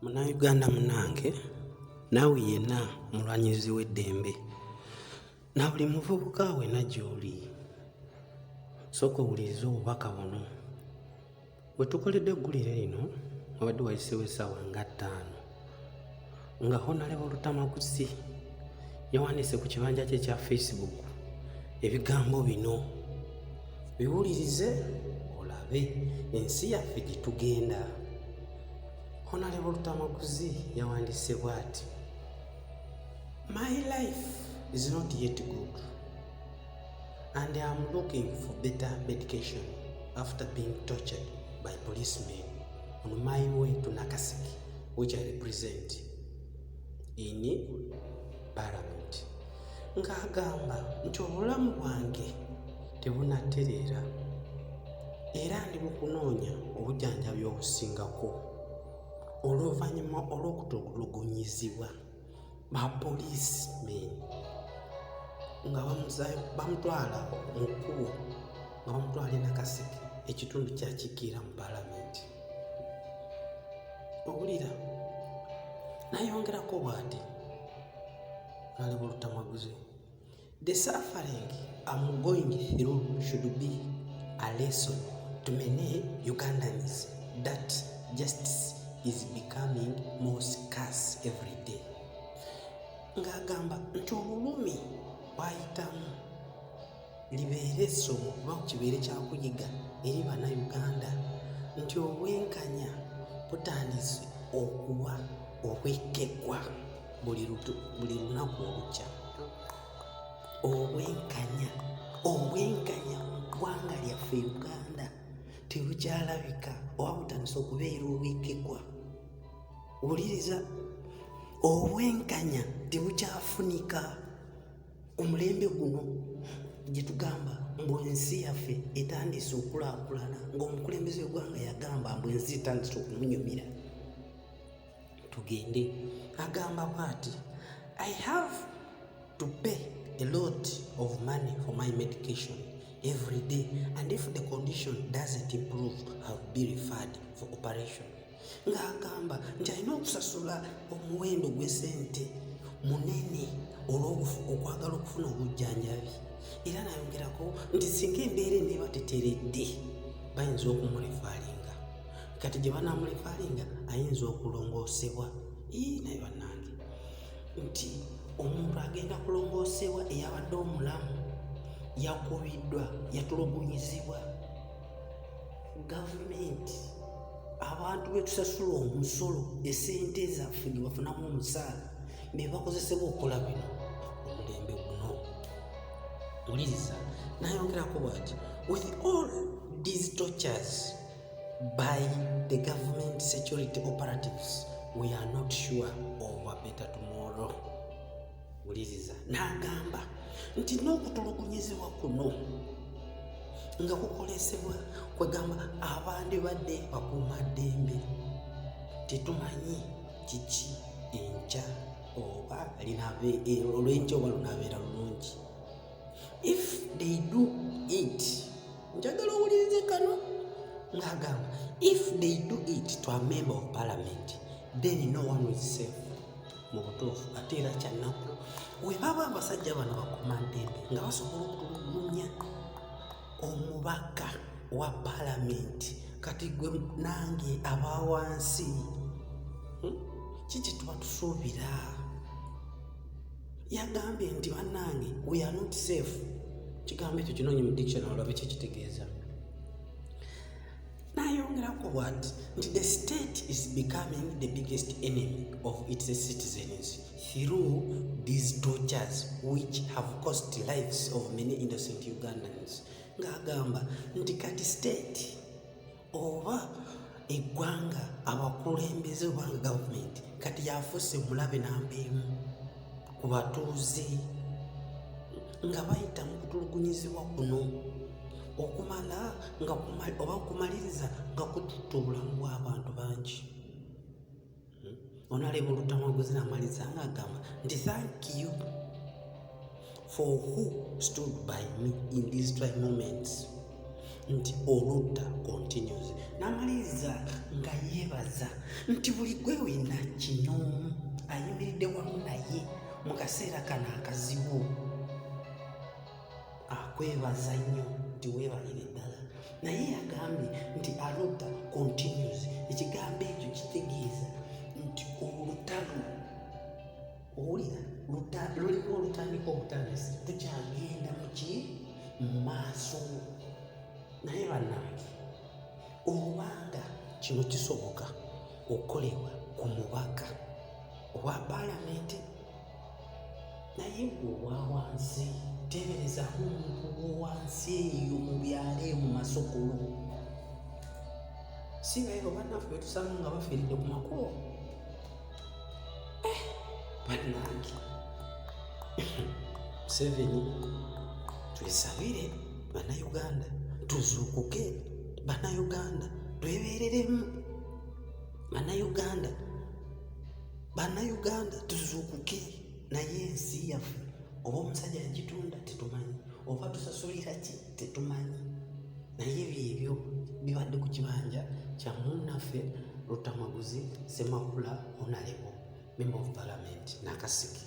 Munnayuganda munnange, naawe yenna mulwanyizi w'eddembe, na buli muvubuka wenna gy'oli, sooka owulirize obubaka buno. We tukoledde eggulire lino wabadde wayiseewo essaawa nga 5 nga Honorable Lutamaguzi yawandiise ku kibanja kye kya Facebook ebigambo bino. Biwulirize olabe ensi yaffe gye tugenda. Honorable Lutamaguzi yawandiise bw'ati: My life is not yet good and I am looking for better medication after being tortured by policemen on my way to Nakaseke, which I represent in Parliament. Ng'agamba nti obulamu bwange tebunatereera era ndi mu kunoonya obujjanjabi obusingako oluvannyuma olw'okutulugunyizibwa ba policemen nga bamutwala mu kkubo nga bamutwala e Nakaseke, ekitundu kyakikiira mu Paalamenti. Owulira, nayongerako bw'ati Honorable Lutamaguzi: The suffering I'm going through should be a lesson to many Ugandans that justice is becoming more scarce every day. Ng'agamba nti obulumi bwayitamu libeere essomo oba kibeere kyakuyiga eri bannayuganda nti obwenkanya butandise okuwa obwekeggwa buli lunaku olukya. Obwenkanya mu ggwanga lyaffe Uganda tebukyalabika oba butandise okubeera obwekeggwa. Wuliriza, obwenkanya tebukyafunika. Omulembe guno gye tugamba mbu ensi yaffe etandise okulaakulana, ng'omukulembeze w'eggwanga yagamba mbu ensi etandise okumunyumira. Tugende, agamba bw'ati: I have to pay a lot of money for my medication every day, and if the condition doesn't improve, I'll be referred for operation. Ng'agamba nti alina okusasula omuwendo gw'essente munene olw'okwagala okufuna obujjanjabi. Era nayongerako nti singa embeera eneeba teteredde bayinza okumulefaalinga. Kati gye banamulefaalinga ayinza okulongoosebwa. Naye bannange, nti omuntu agenda kulongoosebwa eyabadde omulamu, yakubiddwa, yatulugunyizibwa. Gavumenti, abantu be tusasula omusolo, esente zaffe ge bafunamu omusaala, be bakozesebwa okukola bino omulembe guno. Wuliriza, nayongerako bw'ati: With all these tortures by the government security operatives, we are not sure of a better tomorrow. Wuliriza, n'agamba nti n'okutulugunyizibwa kuno nga kukolesebwa kwegamba abandi badde bakuumaddembe, tetumanyi kiki enkya oba olw'enkya oba lunaabeera lulungi. If they do it, njagala owulirize kano, ng'agamba if they do it to a member of parliament, then no one is safe. Mu butuufu ate era kyannaku, we baba abasajja bano bakuumaddembe nga basobola okutulugunya omubaka wa paalamenti, kati gwe nange abawansi kiki tuba tusuubira? Yagambye nti bannange we are not safe. Kigambo ekyo kinoonye mu dictionary olabe kyekitegeeza. Nayongerako bw'ati nti the state is becoming the biggest enemy of its citizens through these tortures which have cost lives of many innocent Ugandans. Ng'agamba nti kati state oba eggwanga, abakulembeze obanga gavumenti kati yafuuse mulabe nambeemu ku batuuze, nga bayita mu kutulugunyizibwa kuno okumala oba okumaliriza nga kututta obulamu bw'abantu bangi. Honorable Lutamaguzi n'amaliza ng'agamba nti thank you for who stood by me in these trying moments. nti oludda continues. N'amaliriza nga yeebaza nti buli gwe wina kino ayimiridde wamu naye mu kaseera kano akazibu. Akwebaza nnyo nti weebalire ddala. Naye yagambye nti aludda continues. Ekigambo ekyo kitegeeza nti olutalo owulira luliko olutandika obutandisi, tukyagenda mu maaso. Naye bannange, obanga kino kisoboka okukolebwa ku mubaka owa paalamenti, naye owa wansi teeberezaako omuntu owansi eyo mu byalo eyo mu masokolo. Si bayibo bannaffe betusanga nga bafiiridde ku makubo. Bannange, Museveni twesabire bannayuganda, tuzuukuke bannayuganda, twebeereremu bannayuganda tuzuukuke. Naye ensi yaffe oba omusajja yagitunda tetumanyi, oba tusasulira ki tetumanyi. Naye byebyo bibadde ku kibanja kya munnaffe Lutamaguzi Ssemakula Honorable Member of Parliament Nakaseke.